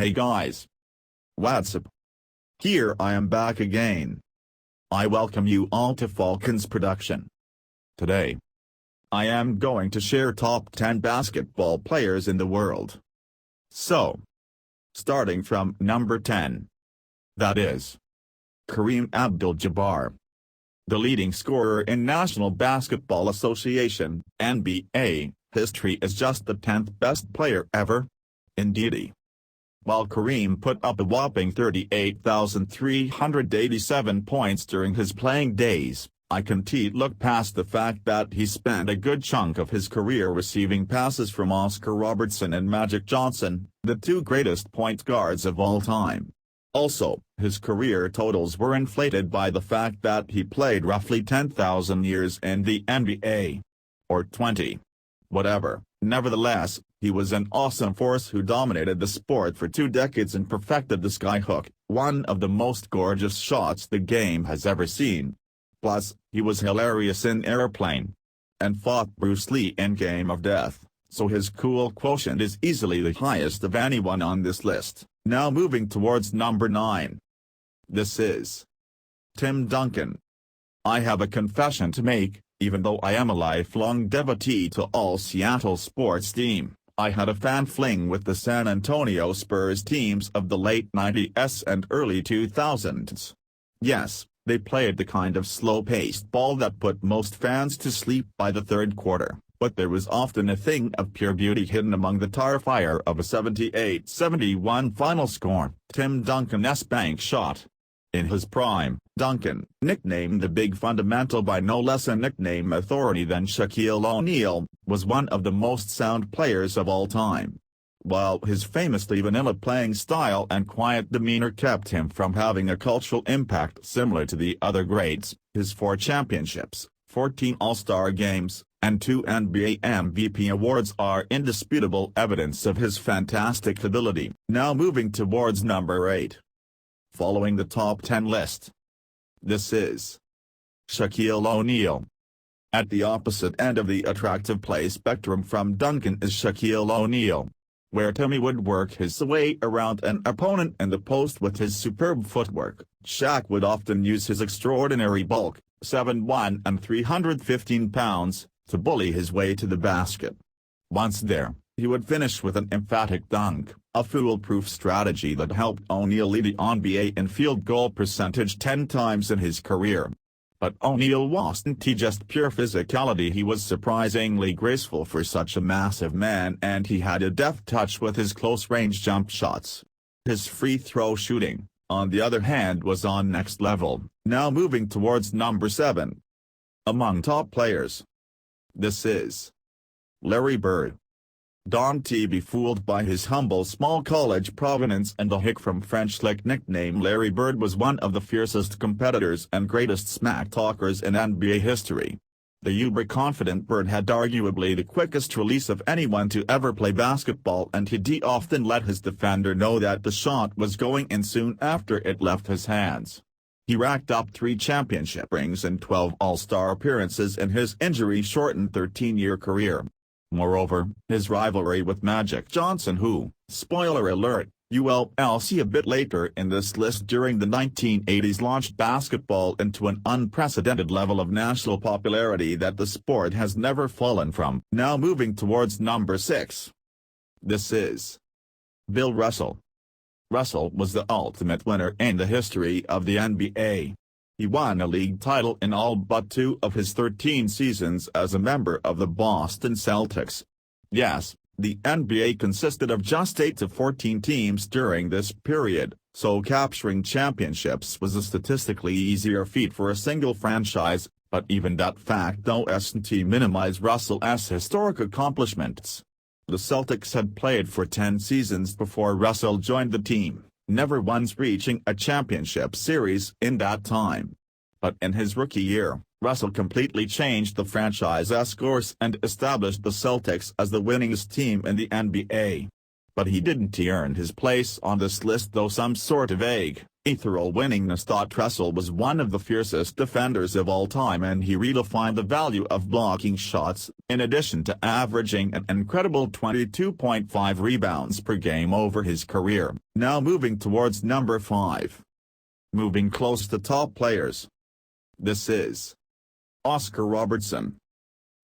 Hey guys. What's up? Here I am back again. I welcome you all to FALCON'S production. Today, I am going to share top 10 basketball players in the world. So, starting from number 10. That is Kareem Abdul-Jabbar. The leading scorer in National Basketball Association (NBA) history is just the 10th best player ever. Indeedy. While Kareem put up a whopping 38,387 points during his playing days, I can't look past the fact that he spent a good chunk of his career receiving passes from Oscar Robertson and Magic Johnson, the two greatest point guards of all time. Also, his career totals were inflated by the fact that he played roughly 10,000 years in the NBA. Or 20. Whatever. Nevertheless, he was an awesome force who dominated the sport for 2 decades and perfected the skyhook, one of the most gorgeous shots the game has ever seen. Plus, he was hilarious in Airplane. And fought Bruce Lee in Game of Death, so his cool quotient is easily the highest of anyone on this list. Now moving towards number 9. This is Tim Duncan. I have a confession to make. Even though I am a lifelong devotee to all Seattle sports team, I had a fan fling with the San Antonio Spurs teams of the late 90s and early 2000s. Yes, they played the kind of slow-paced ball that put most fans to sleep by the third quarter, but there was often a thing of pure beauty hidden among the tar fire of a 78-71 final score. Tim Duncan's bank shot. In his prime, Duncan, nicknamed the Big Fundamental by no less a nickname authority than Shaquille ONeal, was one of the most sound players of all time. While his famously vanilla playing style and quiet demeanor kept him from having a cultural impact similar to the other greats, his 4 championships, 14 All-Star games, and 2 NBA MVP awards are indisputable evidence of his fantastic ability. Now moving towards number 8. Following the top 10 list. This is Shaquille ONeal. At the opposite end of the attractive play spectrum from Duncan is Shaquille ONeal. Where Timmy would work his way around an opponent in the post with his superb footwork, Shaq would often use his extraordinary bulk, 7'1" and 315 pounds, to bully his way to the basket. Once there, he would finish with an emphatic dunk, a foolproof strategy that helped ONeal lead the NBA in field goal percentage 10 times in his career. But ONeal wasn't just pure physicality, he was surprisingly graceful for such a massive man, and he had a deft touch with his close-range jump shots. His free throw shooting, on the other hand, was on next level. Now moving towards number 7. Among top players. This is Larry Bird. Don't be fooled by his humble small college provenance and the hick from French lick nickname. Larry Bird was one of the fiercest competitors and greatest smack talkers in NBA history. The uber-confident Bird had arguably the quickest release of anyone to ever play basketball, and he often let his defender know that the shot was going in soon after it left his hands. He racked up 3 championship rings and 12 All-Star appearances in his injury-shortened 13-year career. Moreover, his rivalry with Magic Johnson, who, spoiler alert, you will see a bit later in this list, during the 1980s launched basketball into an unprecedented level of national popularity that the sport has never fallen from. Now moving towards number 6. This is Bill Russell. Russell was the ultimate winner in the history of the NBA. He won a league title in all but 2 of his 13 seasons as a member of the Boston Celtics. Yes, the NBA consisted of just 8 to 14 teams during this period, so capturing championships was a statistically easier feat for a single franchise, but even that fact doesn't minimize Russell's historic accomplishments. The Celtics had played for 10 seasons before Russell joined the team, never once reaching a championship series in that time. But in his rookie year, Russell completely changed the franchise's course and established the Celtics as the winningest team in the NBA. But he didn't earn his place on this list, though some sort of vague, Winning the Stott Trestle was one of the fiercest defenders of all time, and he redefined the value of blocking shots, in addition to averaging an incredible 22.5 rebounds per game over his career. Now moving towards number 5. Moving close to top players. This is Oscar Robertson.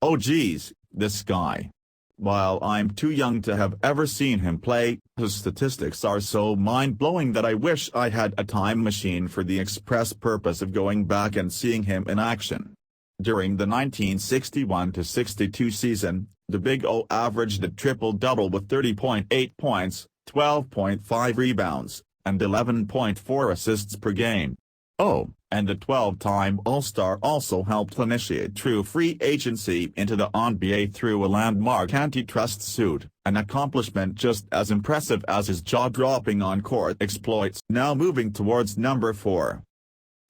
Oh geez, this guy. While I'm too young to have ever seen him play, his statistics are so mind-blowing that I wish I had a time machine for the express purpose of going back and seeing him in action. During the 1961-62 season, the Big O averaged a triple-double with 30.8 points, 12.5 rebounds, and 11.4 assists per game. Oh, and the 12-time All-Star also helped initiate true free agency into the NBA through a landmark antitrust suit, an accomplishment just as impressive as his jaw-dropping on-court exploits. Now moving towards number 4.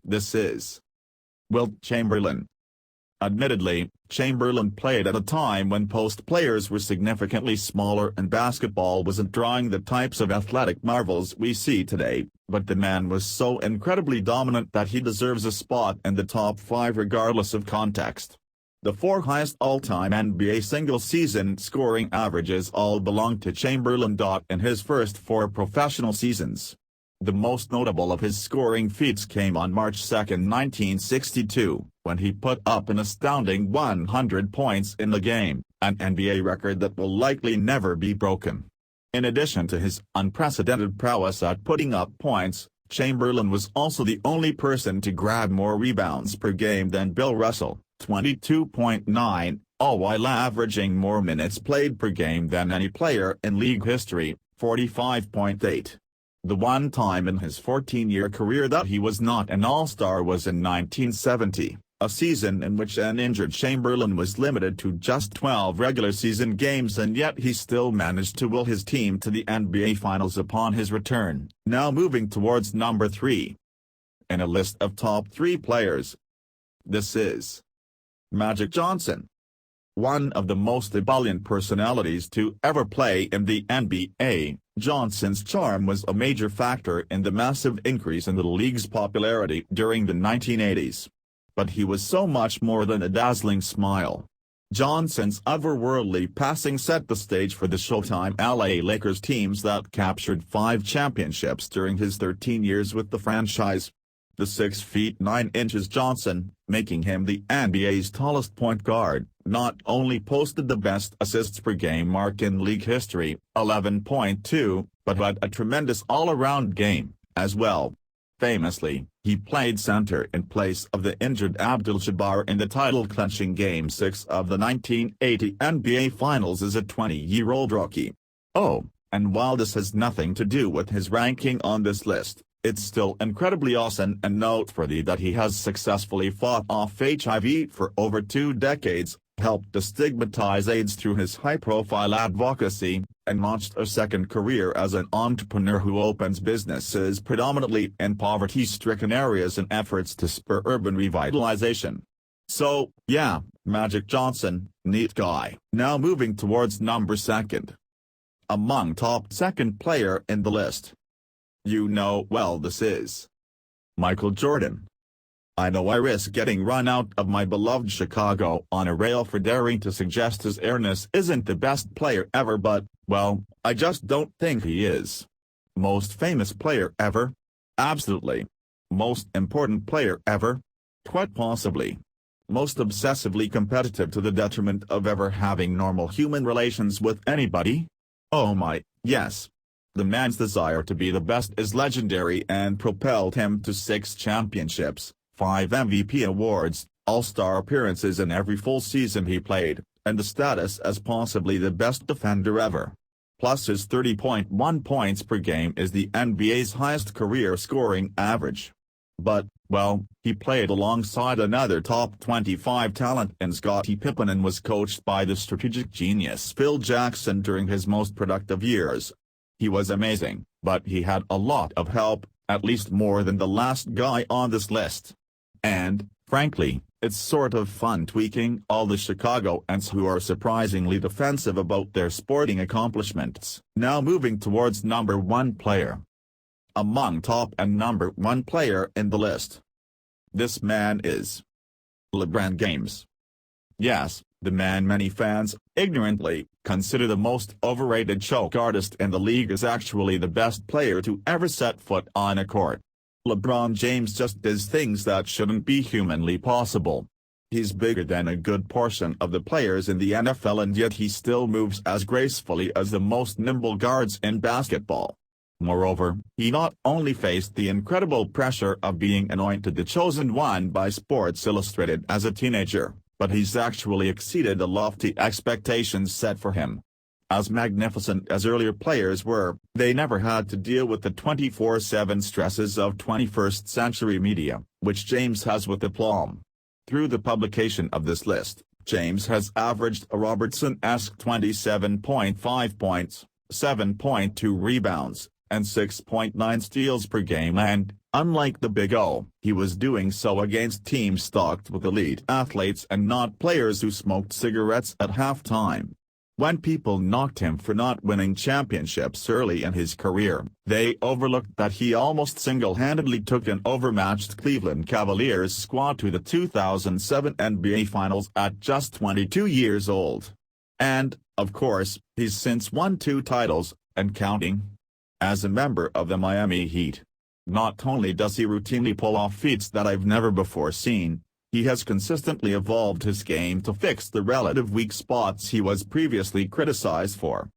This is Wilt Chamberlain. Admittedly, Chamberlain played at a time when post players were significantly smaller and basketball wasn't drawing the types of athletic marvels we see today, but the man was so incredibly dominant that he deserves a spot in the top 5 regardless of context. The 4 highest all-time NBA single-season scoring averages all belong to Chamberlain. In his first 4 professional seasons. The most notable of his scoring feats came on March 2, 1962, when he put up an astounding 100 points in the game, an NBA record that will likely never be broken. In addition to his unprecedented prowess at putting up points, Chamberlain was also the only person to grab more rebounds per game than Bill Russell, 22.9, all while averaging more minutes played per game than any player in league history, 45.8. The one time in his 14-year career that he was not an All-Star was in 1970, a season in which an injured Chamberlain was limited to just 12 regular season games, and yet he still managed to will his team to the NBA Finals upon his return. Now moving towards number 3. In a list of top 3 players. This is Magic Johnson. One of the most ebullient personalities to ever play in the NBA, Johnson's charm was a major factor in the massive increase in the league's popularity during the 1980s. But he was so much more than a dazzling smile. Johnson's otherworldly passing set the stage for the Showtime LA Lakers teams that captured 5 championships during his 13 years with the franchise. The 6 feet 9 inches Johnson, making him the NBA's tallest point guard, not only posted the best assists per game mark in league history, 11.2, but had a tremendous all-around game, as well. Famously, he played center in place of the injured Abdul-Jabbar in the title-clinching Game 6 of the 1980 NBA Finals as a 20-year-old rookie. Oh, and while this has nothing to do with his ranking on this list, it's still incredibly awesome and noteworthy that he has successfully fought off HIV for over 2 decades, helped destigmatize AIDS through his high-profile advocacy, and launched a second career as an entrepreneur who opens businesses predominantly in poverty-stricken areas in efforts to spur urban revitalization. So, yeah, Magic Johnson, neat guy. Now moving towards number 2. Among top 2nd player in the list. You know well this is Michael Jordan. I know I risk getting run out of my beloved Chicago on a rail for daring to suggest his airness isn't the best player ever, but, well, I just don't think he is. Most famous player ever? Absolutely. Most important player ever? Quite possibly. Most obsessively competitive to the detriment of ever having normal human relations with anybody? Oh my, yes. The man's desire to be the best is legendary and propelled him to 6 championships, 5 MVP awards, All-Star appearances in every full season he played, and the status as possibly the best defender ever. Plus his 30.1 points per game is the NBA's highest career scoring average. But, well, he played alongside another top 25 talent in Scottie Pippen and was coached by the strategic genius Phil Jackson during his most productive years. He was amazing, but he had a lot of help, at least more than the last guy on this list. And, frankly, it's sort of fun tweaking all the Chicagoans who are surprisingly defensive about their sporting accomplishments. Now moving towards number 1 player. among top and number one player in the list. This man is LeBron James. Yes, the man many fans, ignorantly, consider the most overrated choke artist in the league is actually the best player to ever set foot on a court. LeBron James just does things that shouldn't be humanly possible. He's bigger than a good portion of the players in the NFL, and yet he still moves as gracefully as the most nimble guards in basketball. Moreover, he not only faced the incredible pressure of being anointed the chosen one by Sports Illustrated as a teenager, but he's actually exceeded the lofty expectations set for him. As magnificent as earlier players were, they never had to deal with the 24/7 stresses of 21st century media, which James has with aplomb. Through the publication of this list, James has averaged a Robertson-esque 27.5 points, 7.2 rebounds, and 6.9 steals per game, and, unlike the Big O, he was doing so against teams stocked with elite athletes and not players who smoked cigarettes at halftime. When people knocked him for not winning championships early in his career, they overlooked that he almost single-handedly took an overmatched Cleveland Cavaliers squad to the 2007 NBA Finals at just 22 years old. And, of course, he's since won 2 titles, and counting. As a member of the Miami Heat, not only does he routinely pull off feats that I've never before seen, he has consistently evolved his game to fix the relative weak spots he was previously criticized for.